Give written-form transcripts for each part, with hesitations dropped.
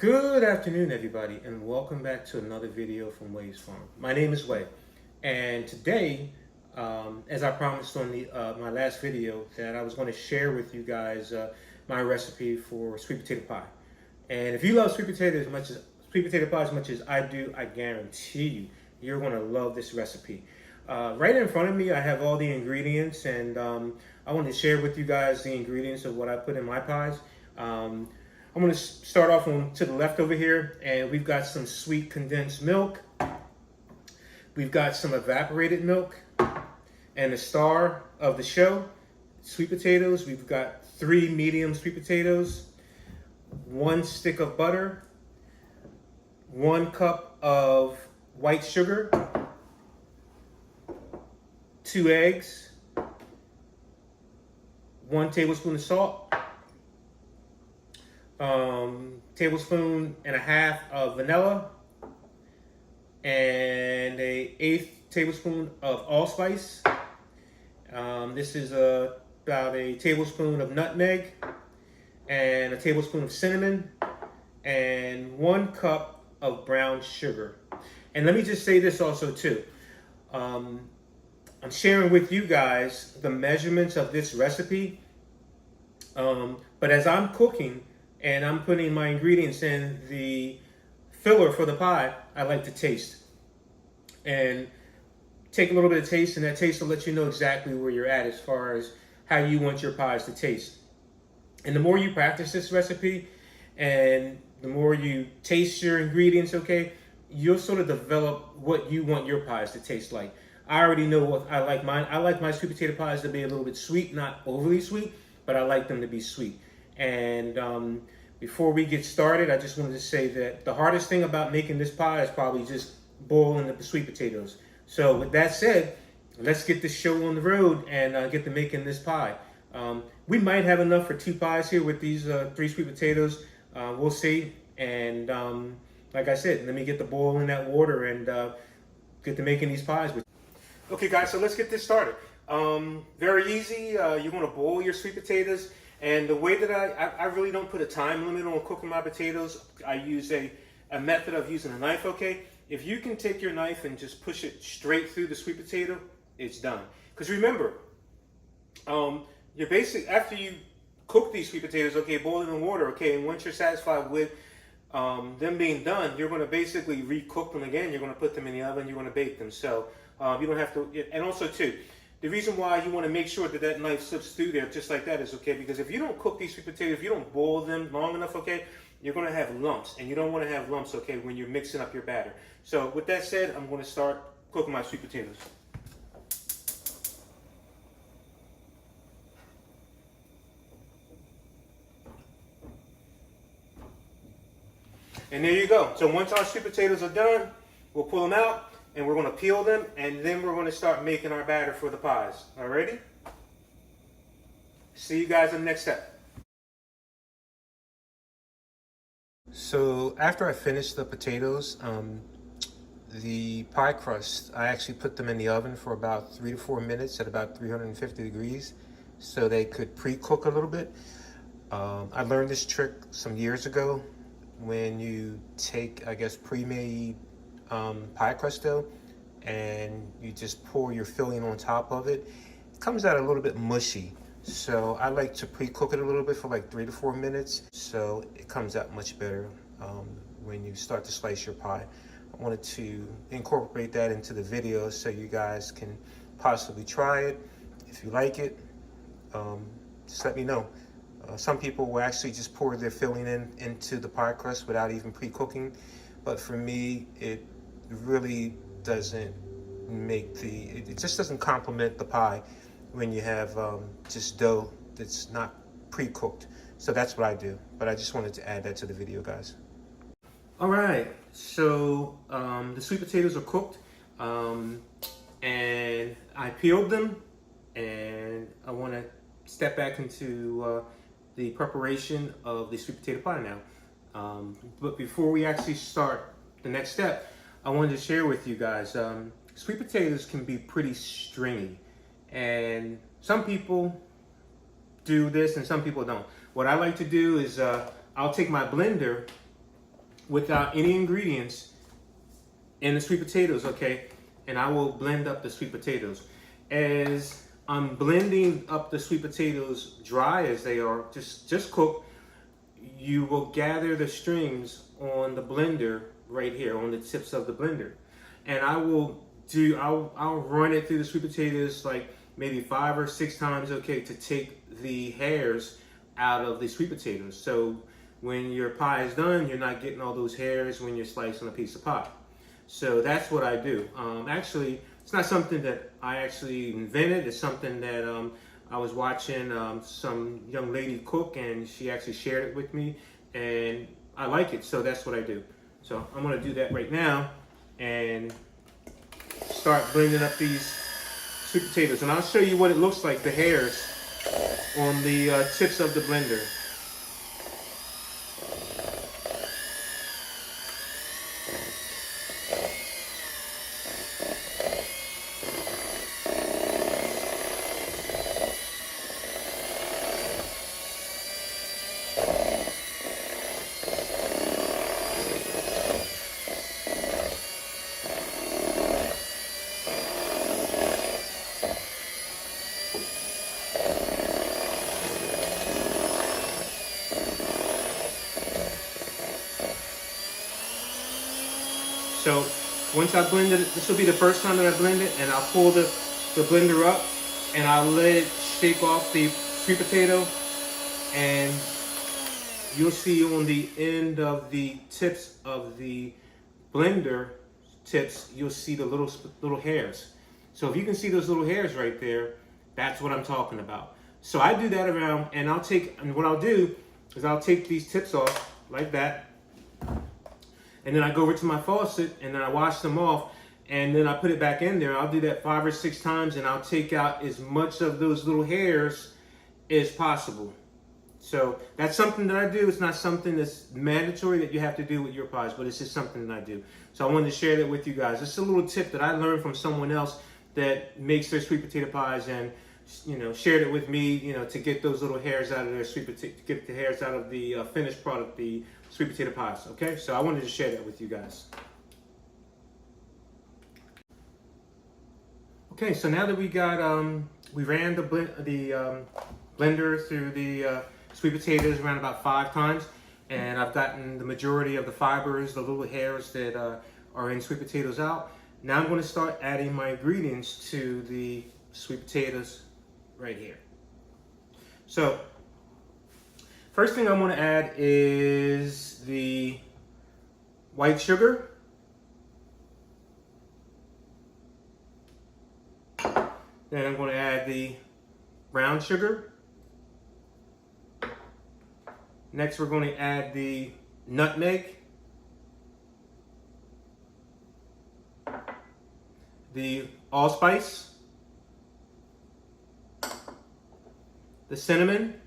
Good afternoon, everybody, and welcome back to another video from Way's Farm. My name is Way, and today, as I promised on my last video, that I was going to share with you guys my recipe for sweet potato pie. And if you love sweet potato pie as much as I do, I guarantee you're going to love this recipe. Right in front of me, I have all the ingredients, and I want to share with you guys the ingredients of what I put in my pies. I'm going to start off to the left over here, and we've got some sweet condensed milk. We've got some evaporated milk, and the star of the show, sweet potatoes. We've got 3 medium sweet potatoes, 1 stick of butter, 1 cup of white sugar, 2 eggs, 1 tablespoon of salt, tablespoon and a half of vanilla, and a 1/8 tablespoon of allspice. This is about a tablespoon of nutmeg, and a tablespoon of cinnamon, and 1 cup of brown sugar. And let me just say this also too. I'm sharing with you guys the measurements of this recipe, but as I'm cooking and I'm putting my ingredients in the filler for the pie, I like to taste. And take a little bit of taste, and that taste will let you know exactly where you're at as far as how you want your pies to taste. And the more you practice this recipe, and the more you taste your ingredients, okay, you'll sort of develop what you want your pies to taste like. I already know what I like mine. I like my sweet potato pies to be a little bit sweet, not overly sweet, but I like them to be sweet. And before we get started, I just wanted to say that the hardest thing about making this pie is probably just boiling the sweet potatoes. So with that said, let's get this show on the road and get to making this pie. We might have enough for 2 pies here with these 3 sweet potatoes. We'll see. And like I said, let me get the boil in that water and get to making these pies. Okay, guys, so let's get this started. Very easy. You're going to boil your sweet potatoes. And the way that I really don't put a time limit on cooking my potatoes. I use a method of using a knife, okay? If you can take your knife and just push it straight through the sweet potato, it's done. Because remember, you're basically, after you cook these sweet potatoes, okay, boil them in water, okay, and once you're satisfied with them being done, you're going to basically recook them again. You're going to put them in the oven, you're going to bake them. So you don't have to, and also too, the reason why you want to make sure that that knife slips through there just like that is, okay, because if you don't cook these sweet potatoes, if you don't boil them long enough, okay, you're going to have lumps, and you don't want to have lumps, okay, when you're mixing up your batter. So with that said, I'm going to start cooking my sweet potatoes. And there you go. So once our sweet potatoes are done, we'll pull them out, and we're going to peel them, and then we're going to start making our batter for the pies. Alrighty? See you guys in the next step. So after I finished the potatoes, the pie crust, I actually put them in the oven for about 3 to 4 minutes at about 350 degrees so they could pre-cook a little bit. I learned this trick some years ago. When you take, I guess, pre-made pie crust dough and you just pour your filling on top of it, it comes out a little bit mushy. So I like to pre-cook it a little bit for like 3 to 4 minutes so it comes out much better when you start to slice your pie. I wanted to incorporate that into the video so you guys can possibly try it. If you like it, just let me know. Some people will actually just pour their filling into the pie crust without even pre-cooking, but for me, it really doesn't it just doesn't complement the pie when you have just dough that's not pre-cooked. So that's what I do, but I just wanted to add that to the video, guys. All right, so the sweet potatoes are cooked, and I peeled them, and I want to step back into the preparation of the sweet potato pie now. But before we actually start the next step, I wanted to share with you guys, sweet potatoes can be pretty stringy, and some people do this and some people don't. What I like to do is I'll take my blender without any ingredients in the sweet potatoes, okay? And I will blend up the sweet potatoes. As I'm blending up the sweet potatoes dry as they are, just cooked, you will gather the strings on the blender right here, on the tips of the blender. And I'll run it through the sweet potatoes like maybe 5 or 6 times, okay, to take the hairs out of the sweet potatoes. So when your pie is done, you're not getting all those hairs when you're slicing a piece of pie. So that's what I do. Actually, it's not something that I actually invented. It's something that I was watching some young lady cook, and she actually shared it with me, and I like it, so that's what I do. So I'm gonna do that right now and start blending up these sweet potatoes. And I'll show you what it looks like, the hairs on the tips of the blender. So once I blend it, this will be the first time that I blend it, and I'll pull the blender up and I'll let it shake off the sweet potato, and you'll see on the end of the tips of the blender tips, you'll see the little hairs. So if you can see those little hairs right there, that's what I'm talking about. So I do that around, and what I'll do is I'll take these tips off like that. And then I go over to my faucet and then I wash them off, and then I put it back in there. I'll do that 5 or 6 times, and I'll take out as much of those little hairs as possible. So that's something that I do. It's not something that's mandatory that you have to do with your pies, but it's just something that I do. So I wanted to share that with you guys. It's a little tip that I learned from someone else that makes their sweet potato pies, and shared it with me, to get those little hairs out of their sweet potato, get the hairs out of the finished product, the sweet potato pies. Okay, so I wanted to share that with you guys. Okay, so now that we got we ran the blender through the sweet potatoes around about 5 times, and I've gotten the majority of the fibers, the little hairs that are in sweet potatoes out. Now I'm going to start adding my ingredients to the sweet potatoes right here. So first thing I'm going to add is the white sugar. Then I'm going to add the brown sugar. Next we're going to add the nutmeg, the allspice, the cinnamon.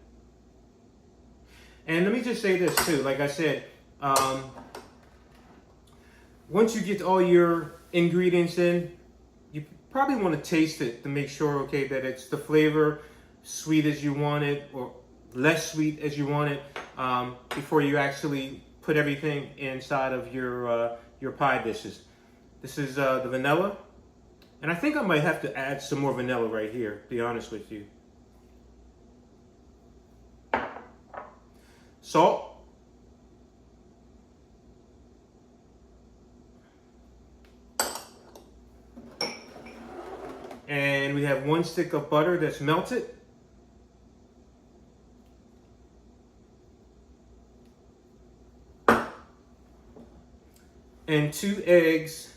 And let me just say this too, like I said, once you get all your ingredients in, you probably want to taste it to make sure, okay, that it's the flavor, sweet as you want it, or less sweet as you want it, before you actually put everything inside of your pie dishes. This is the vanilla, and I think I might have to add some more vanilla right here, to be honest with you. Salt. And we have 1 stick of butter that's melted. And 2 eggs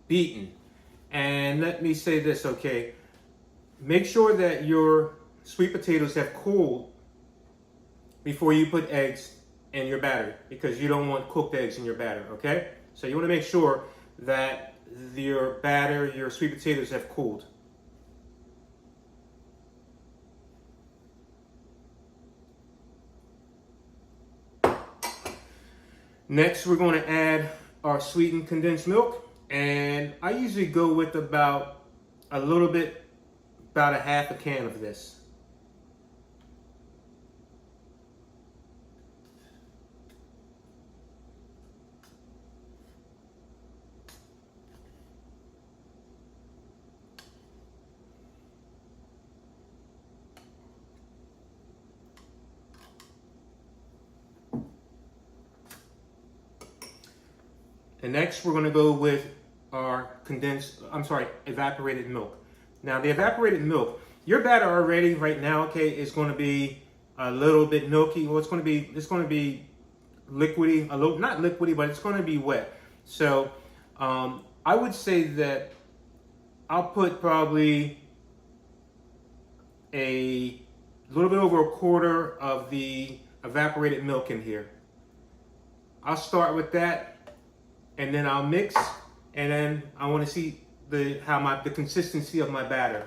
beaten. And let me say this, okay? Make sure that your sweet potatoes have cooled before you put eggs in your batter, because you don't want cooked eggs in your batter, okay? So you want to make sure that your batter, your sweet potatoes have cooled. Next, we're going to add our sweetened condensed milk, and I usually go with about a half a can of this. And next we're gonna go with our evaporated milk. Now the evaporated milk, your batter already right now, okay, is gonna be a little bit milky. Well, it's gonna be liquidy, a little, not liquidy, but it's gonna be wet. So I would say that I'll put probably a little bit over a quarter of the evaporated milk in here. I'll start with that, and then I'll mix, and then I want to see the consistency of my batter.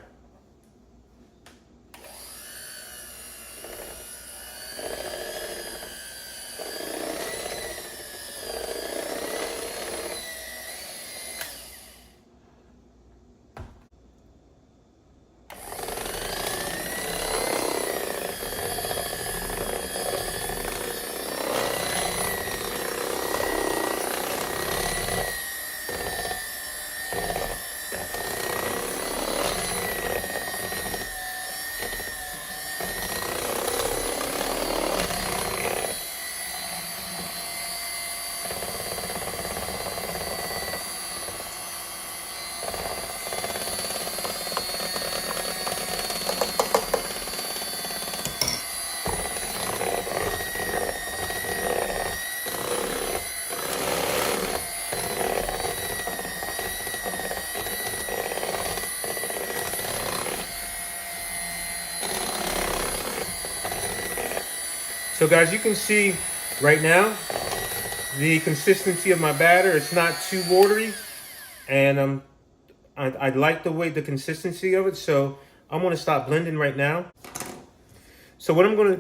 So guys, you can see right now the consistency of my batter. It's not too watery, and I like the consistency of it. So I'm gonna stop blending right now. So what I'm gonna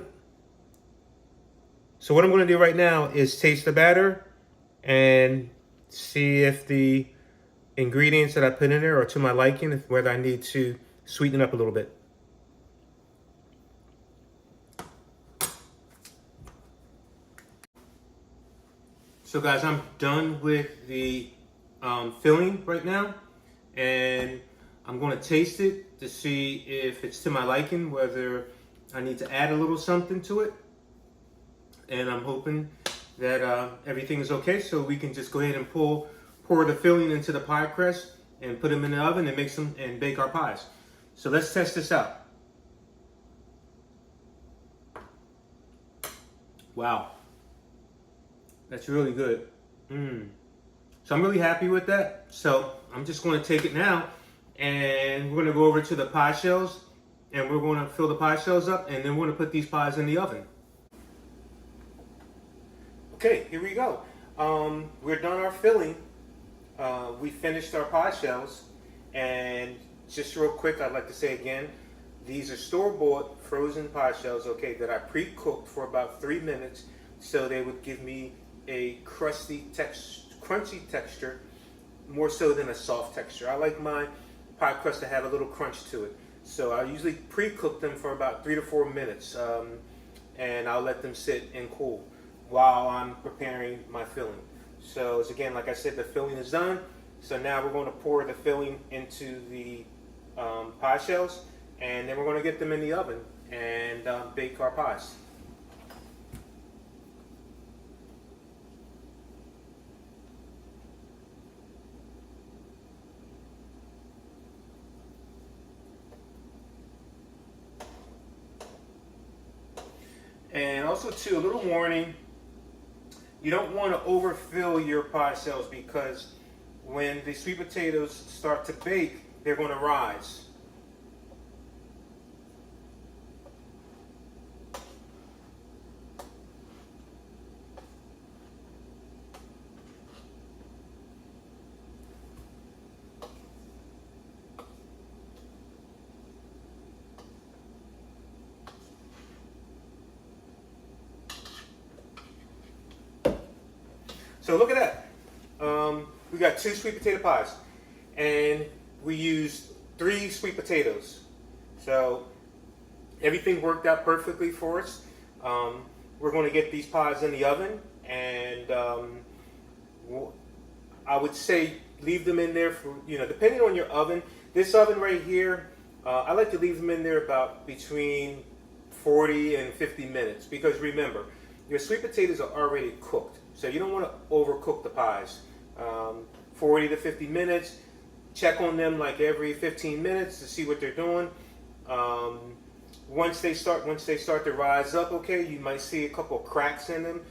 do right now is taste the batter and see if the ingredients that I put in there are to my liking, whether I need to sweeten it up a little bit. So guys, I'm done with the filling right now, and I'm going to taste it to see if it's to my liking, whether I need to add a little something to it. And I'm hoping that everything is okay, so we can just go ahead and pour the filling into the pie crust and put them in the oven and mix them and bake our pies. So let's test this out. Wow. That's really good. So I'm really happy with that. So I'm just going to take it now, and we're going to go over to the pie shells, and we're going to fill the pie shells up, and then we're going to put these pies in the oven. Okay, here we go. We're done our filling. We finished our pie shells, and just real quick, I'd like to say again, these are store-bought frozen pie shells, okay, that I pre-cooked for about 3 minutes, so they would give me a crunchy texture, more so than a soft texture. I like my pie crust to have a little crunch to it. So I usually pre-cook them for about 3 to 4 minutes, and I'll let them sit and cool while I'm preparing my filling. So as again, like I said, the filling is done. So now we're going to pour the filling into the pie shells, and then we're going to get them in the oven and bake our pies. And also too, a little warning, you don't want to overfill your pie shells, because when the sweet potatoes start to bake, they're going to rise. So look at that. We got 2 sweet potato pies, and we used 3 sweet potatoes. So everything worked out perfectly for us. We're going to get these pies in the oven, and I would say leave them in there for, depending on your oven. This oven right here, I like to leave them in there about between 40 and 50 minutes, because remember, your sweet potatoes are already cooked. So you don't want to overcook the pies. 40 to 50 minutes. Check on them like every 15 minutes to see what they're doing. Once they start to rise up, okay, you might see a couple of cracks in them.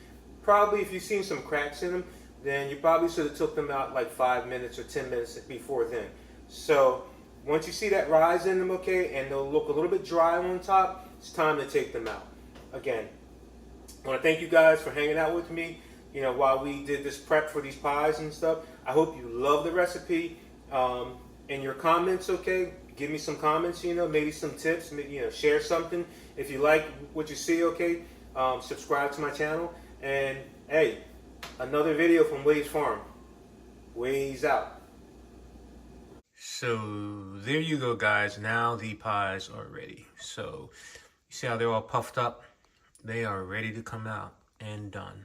Probably if you've seen some cracks in them, then you probably should have took them out like 5 minutes or 10 minutes before then. So once you see that rise in them, okay, and they'll look a little bit dry on top, it's time to take them out. Again, I want to thank you guys for hanging out with me, while we did this prep for these pies and stuff. I hope you love the recipe. In your comments, okay, give me some comments, maybe some tips, share something. If you like what you see, okay, subscribe to my channel. And hey, another video from Wade's Farm. Wade's out. So there you go, guys. Now the pies are ready. So you see how they're all puffed up? They are ready to come out and done.